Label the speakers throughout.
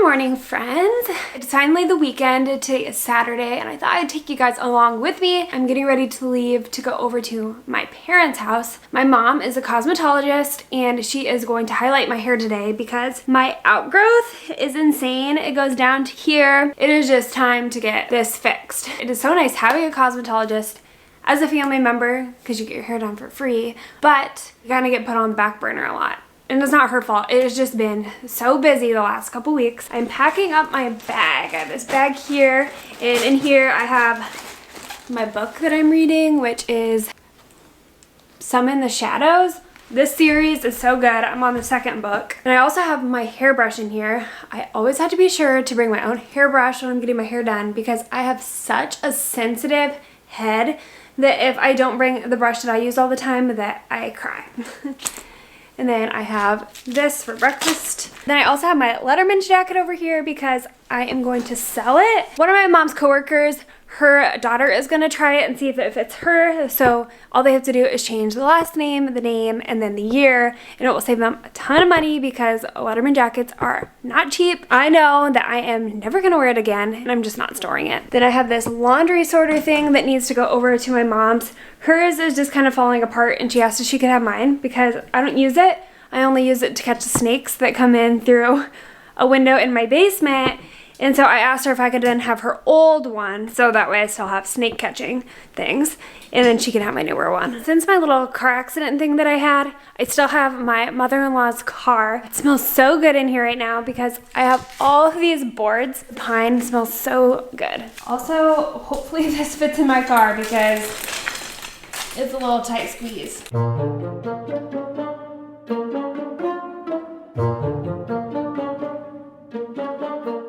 Speaker 1: morning, friends. It's finally the weekend. Today is Saturday and I thought I'd take you guys along with me. I'm getting ready to leave to go over to my parents' house. My mom is a cosmetologist and she is going to highlight my hair today because my outgrowth is insane. It goes down to here. It is just time to get this fixed. It is so nice having a cosmetologist as a family member because you get your hair done for free, but you kind of get put on the back burner a lot. And it's not her fault. It has just been so busy the last couple weeks. I'm packing up my bag. I have this bag here, and in here I have my book that I'm reading, which is Some in the Shadows. This series is so good. I'm on the second book. And I also have my hairbrush in here. I always have to be sure to bring my own hairbrush when I'm getting my hair done because I have such a sensitive head that if I don't bring the brush that I use all the time, that I cry. And then I have this for breakfast. Then I also have my Letterman's jacket over here because I am going to sell it. One of my mom's coworkers, her daughter is gonna try it and see if it fits her. So all they have to do is change the last name, the name, and then the year, and it will save them a ton of money because Letterman jackets are not cheap. I know that I am never gonna wear it again and I'm just not storing it. Then I have this laundry sorter thing that needs to go over to my mom's. Hers is just kind of falling apart and she asked if she could have mine because I don't use it. I only use it to catch the snakes that come in through a window in my basement. And so I asked her if I could then have her old one, so that way I still have snake catching things, and then she can have my newer one. Since my little car accident thing that I had, I still have my mother-in-law's car. It smells so good in here right now because I have all of these boards. The pine smells so good. Also, hopefully this fits in my car because it's a little tight squeeze.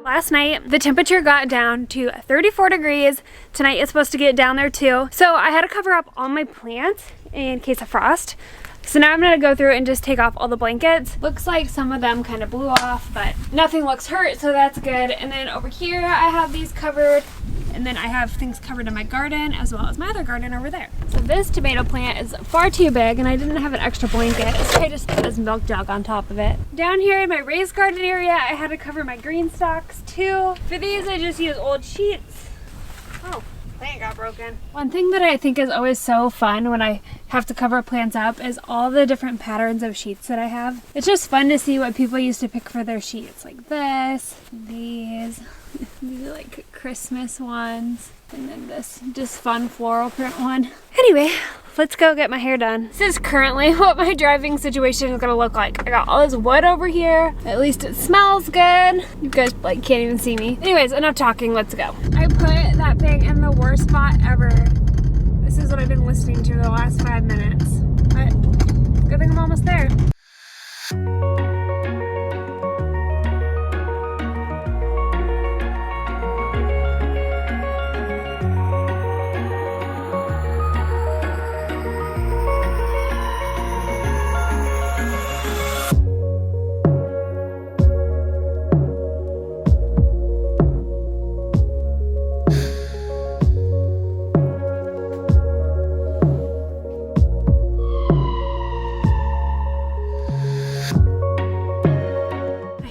Speaker 1: Last night, the temperature got down to 34 degrees. Tonight it's supposed to get down there too. So I had to cover up all my plants in case of frost. So now I'm gonna go through and just take off all the blankets. Looks like some of them kind of blew off, but nothing looks hurt, so that's good. And then over here, I have these covered. And then I have things covered in my garden as well as my other garden over there. So this tomato plant is far too big and I didn't have an extra blanket, so I just put this milk jug on top of it. Down here in my raised garden area, I had to cover my green stalks too. For these, I just use old sheets. Oh, plant got broken. One thing that I think is always so fun when I have to cover plants up is all the different patterns of sheets that I have. It's just fun to see what people used to pick for their sheets, like this, these are like Christmas ones, and then this just fun floral print one. Anyway, let's go get my hair done. This is currently what my driving situation is gonna look like. I got all this wood over here. At least it smells good. You guys like can't even see me. Anyways, enough talking, let's go. I put that thing in the worst spot ever. This is what I've been listening to the last 5 minutes. But good thing I'm almost there.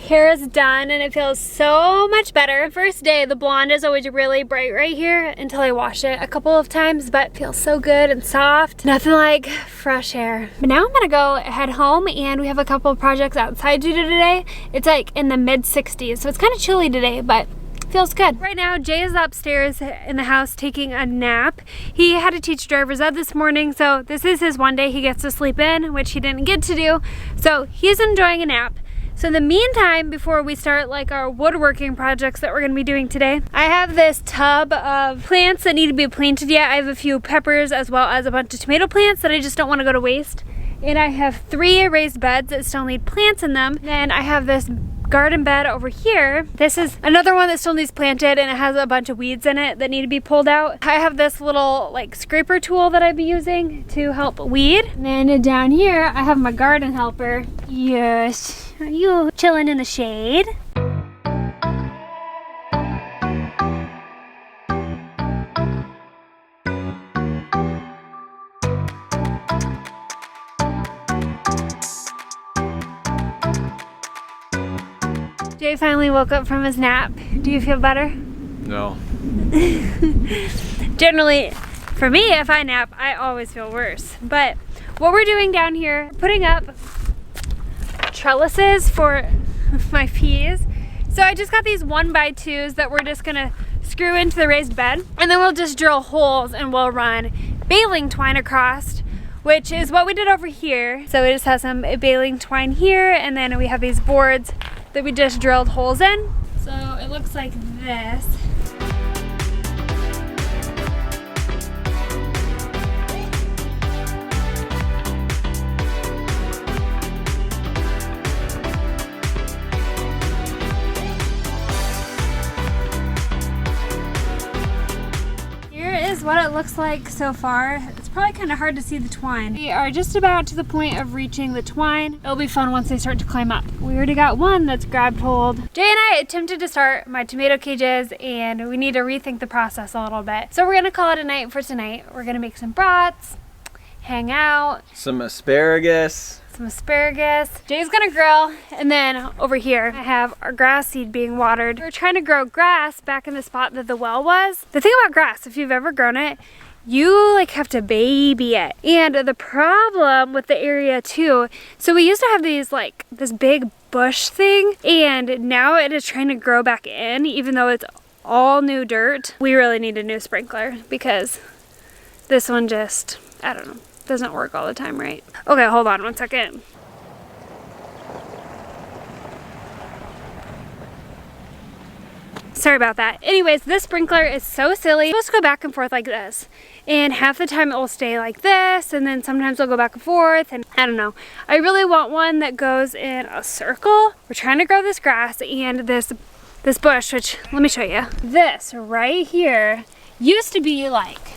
Speaker 1: Hair is done and it feels so much better. First day, the blonde is always really bright right here until I wash it a couple of times, but it feels so good and soft. Nothing like fresh hair. But now I'm gonna go head home and we have a couple of projects outside to do today. It's like in the mid 60s, so it's kind of chilly today, but feels good. Right now, Jay is upstairs in the house taking a nap. He had to teach driver's ed this morning, so this is his one day he gets to sleep in, which he didn't get to do. So he's enjoying a nap. So in the meantime, before we start like our woodworking projects that we're gonna be doing today, I have this tub of plants that need to be planted yet. I have a few peppers as well as a bunch of tomato plants that I just don't wanna go to waste. And I have 3 raised beds that still need plants in them. Then I have this garden bed over here. This is another one that still needs planted and it has a bunch of weeds in it that need to be pulled out. I have this little like scraper tool that I've been using to help weed. And then down here, I have my garden helper. Yes, are you chilling in the shade? Jay finally woke up from his nap. Do you feel better?
Speaker 2: No.
Speaker 1: Generally, for me, if I nap, I always feel worse. But what we're doing down here, putting up trellises for my peas. So I just got these 1x2s that we're just gonna screw into the raised bed, and then we'll just drill holes and we'll run baling twine across, which is what we did over here. So we just have some baling twine here, and then we have these boards that we just drilled holes in. So it looks like this. What it looks like so far. It's probably kind of hard to see the twine. We are just about to the point of reaching the twine. It'll be fun once they start to climb up. We already got one that's grabbed hold. Jay and I attempted to start my tomato cages, and we need to rethink the process a little bit. So we're gonna call it a night for tonight. We're gonna make some brats, hang out.
Speaker 2: Some asparagus.
Speaker 1: Jay's gonna grill, and then over here I have our grass seed being watered. We're trying to grow grass back in the spot that the well was. The thing about grass, if you've ever grown it, you like have to baby it. And the problem with the area too, so we used to have these like this big bush thing, and now it is trying to grow back in even though it's all new dirt. We really need a new sprinkler because this one just, I don't know, doesn't work all the time, right? Okay, hold on one second. Sorry about that. Anyways, this sprinkler is so silly. It's supposed to go back and forth like this. And half the time it will stay like this, and then sometimes it'll go back and forth, and I don't know. I really want one that goes in a circle. We're trying to grow this grass and this bush, which, let me show you. This right here used to be like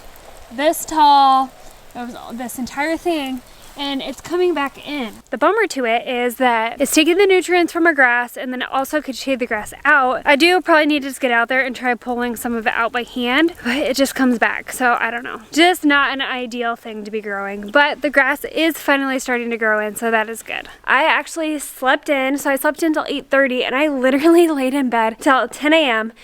Speaker 1: this tall. It was this entire thing, and it's coming back in. The bummer to it is that it's taking the nutrients from our grass, and then it also could shade the grass out. I do probably need to just get out there and try pulling some of it out by hand, but it just comes back, so I don't know. Just not an ideal thing to be growing, but the grass is finally starting to grow in, so that is good. I actually slept in, so I slept in until 8:30, and I literally laid in bed till 10 a.m.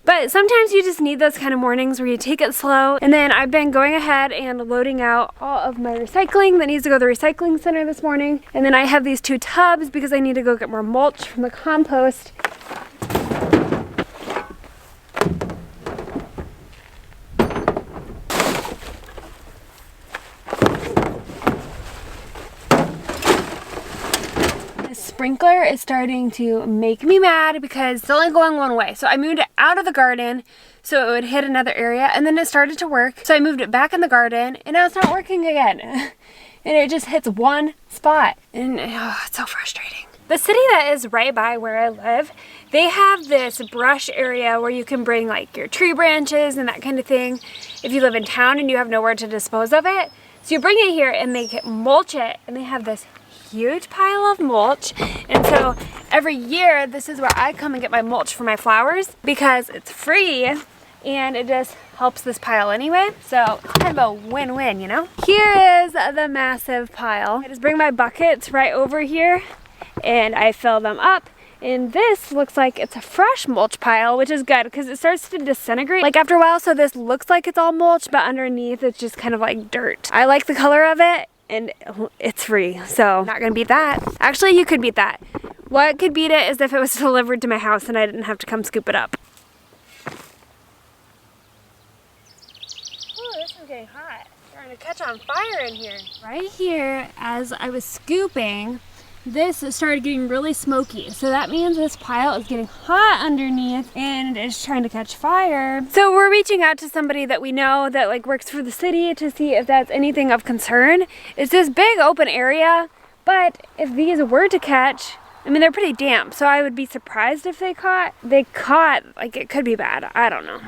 Speaker 1: But sometimes you just need those kind of mornings where you take it slow. And then I've been going ahead and loading out all of my recycling that needs to go to the recycling center this morning. And then I have these 2 tubs because I need to go get more mulch from the compost. Sprinkler is starting to make me mad because it's only going one way. So I moved it out of the garden so it would hit another area, and then it started to work. So I moved it back in the garden, and now it's not working again. And it just hits one spot, and it's so frustrating. The city that is right by where I live, they have this brush area where you can bring like your tree branches and that kind of thing if you live in town and you have nowhere to dispose of it. So you bring it here and they can mulch it, and they have this huge pile of mulch. And so every year this is where I come and get my mulch for my flowers because it's free and it just helps this pile anyway. So it's kind of a win-win, you know? Here is the massive pile. I just bring my buckets right over here and I fill them up. And this looks like it's a fresh mulch pile, which is good because it starts to disintegrate like after a while. So this looks like it's all mulch, but underneath it's just kind of like dirt. I like the color of it, and it's free, so not gonna beat that. Actually, you could beat that. What could beat it is if it was delivered to my house and I didn't have to come scoop it up. Oh, this is getting hot. Starting to catch on fire in here. Right here, as I was scooping, this started getting really smoky. So that means this pile is getting hot underneath and it's trying to catch fire. So we're reaching out to somebody that we know that like works for the city to see if that's anything of concern. It's this big open area, but if these were to catch, I mean, they're pretty damp, so I would be surprised if they caught, like it could be bad. I don't know.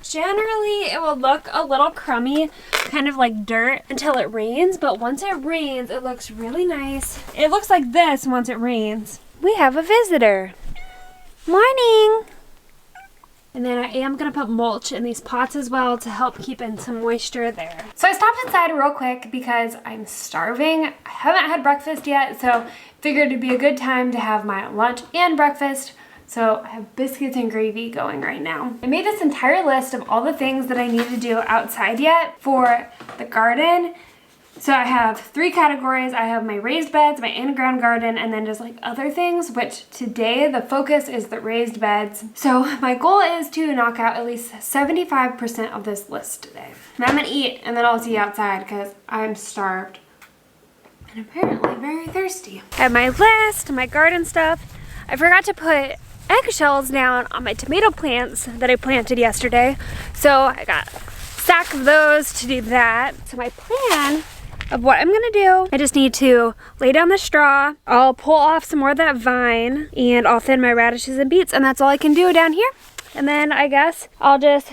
Speaker 1: Generally, it will look a little crummy, kind of like dirt until it rains, but once it rains, it looks really nice. It looks like this once it rains. We have a visitor. Morning. And then I am gonna put mulch in these pots as well to help keep in some moisture there. So I stopped inside real quick because I'm starving. I haven't had breakfast yet, so figured it'd be a good time to have my lunch and breakfast. So I have biscuits and gravy going right now. I made this entire list of all the things that I need to do outside yet for the garden. So I have 3 categories. I have my raised beds, my in-ground garden, and then just like other things, which today the focus is the raised beds. So my goal is to knock out at least 75% of this list today. And I'm gonna eat and then I'll see you outside because I'm starved and apparently very thirsty. I have my list, my garden stuff. I forgot to put eggshells down on my tomato plants that I planted yesterday. So I got a stack of those to do that. So my plan of what I'm gonna do, I just need to lay down the straw, I'll pull off some more of that vine, and I'll thin my radishes and beets, and that's all I can do down here. And then I guess I'll just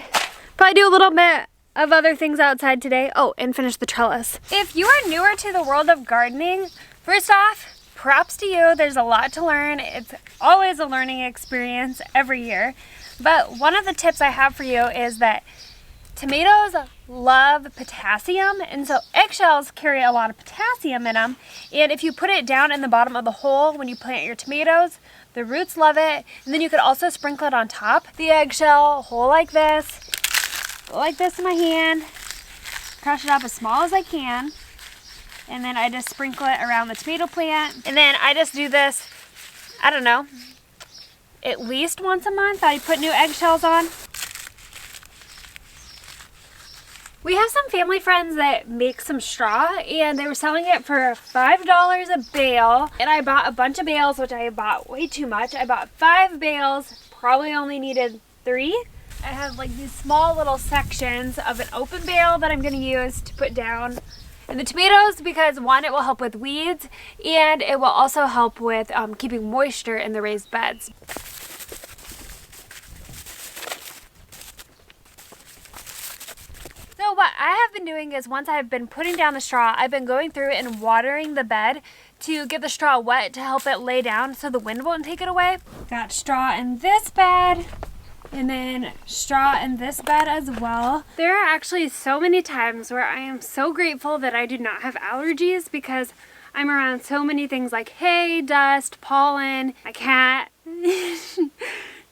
Speaker 1: probably do a little bit of other things outside today. Oh, and finish the trellis. If you are newer to the world of gardening, first off, props to you. There's a lot to learn. It's always a learning experience every year. But one of the tips I have for you is that tomatoes love potassium, and so eggshells carry a lot of potassium in them. And if you put it down in the bottom of the hole when you plant your tomatoes, the roots love it. And then you could also sprinkle it on top. The eggshell, hole like this, go like this in my hand, crush it up as small as I can, and then I just sprinkle it around the tomato plant. And then I just do this, I don't know, at least once a month. I put new eggshells on. We have some family friends that make some straw, and they were selling it for $5 a bale. And I bought a bunch of bales, which I bought way too much. I bought 5 bales, probably only needed 3. I have like these small little sections of an open bale that I'm gonna use to put down in the tomatoes because one, it will help with weeds, and it will also help with keeping moisture in the raised beds. So what I have been doing is once I've been putting down the straw, I've been going through and watering the bed to get the straw wet to help it lay down so the wind won't take it away. Got straw in this bed and then straw in this bed as well. There are actually so many times where I am so grateful that I do not have allergies because I'm around so many things like hay, dust, pollen, my cat.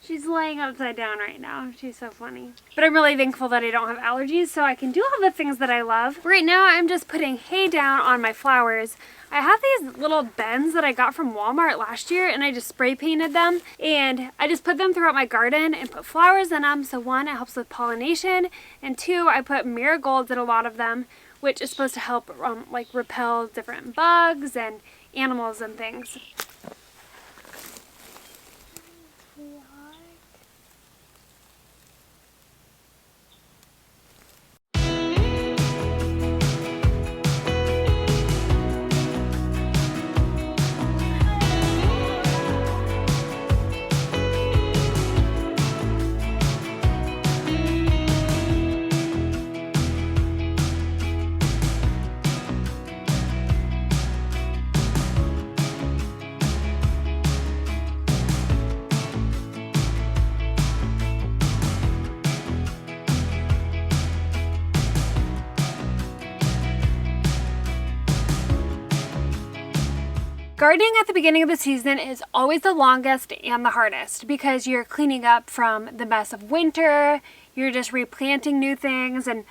Speaker 1: She's laying upside down right now. She's so funny. But I'm really thankful that I don't have allergies so I can do all the things that I love. Right now I'm just putting hay down on my flowers. I have these little bends that I got from Walmart last year and I just spray painted them and I just put them throughout my garden and put flowers in them. So 1, it helps with pollination, and 2, I put marigolds in a lot of them, which is supposed to help like repel different bugs and animals and things. Gardening at the beginning of the season is always the longest and the hardest because you're cleaning up from the mess of winter, you're just replanting new things and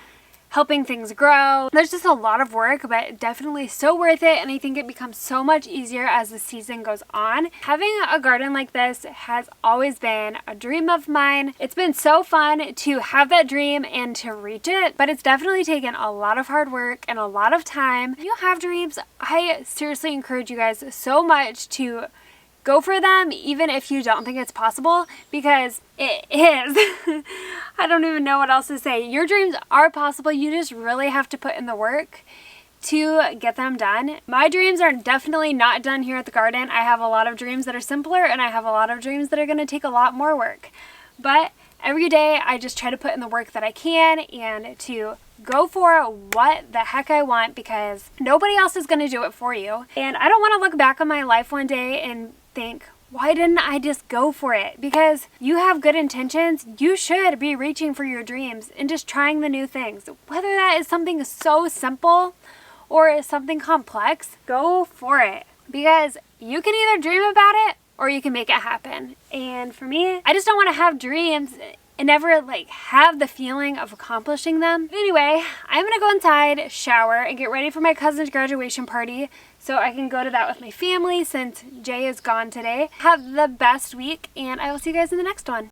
Speaker 1: helping things grow. There's just a lot of work, but definitely so worth it, and I think it becomes so much easier as the season goes on. Having a garden like this has always been a dream of mine. It's been so fun to have that dream and to reach it, but it's definitely taken a lot of hard work and a lot of time. If you have dreams, I seriously encourage you guys so much to go for them, even if you don't think it's possible, because it is. I don't even know what else to say. Your dreams are possible. You just really have to put in the work to get them done. My dreams are definitely not done here at the garden. I have a lot of dreams that are simpler, and I have a lot of dreams that are going to take a lot more work. But every day I just try to put in the work that I can and to go for what the heck I want, because nobody else is going to do it for you. And I don't want to look back on my life one day and think, why didn't I just go for it? Because you have good intentions. You should be reaching for your dreams and just trying the new things. Whether that is something so simple or something complex, go for it. Because you can either dream about it or you can make it happen. And for me, I just don't want to have dreams and never have the feeling of accomplishing them. But anyway, I'm gonna go inside, shower, and get ready for my cousin's graduation party so I can go to that with my family since Jay is gone today. Have the best week, and I will see you guys in the next one.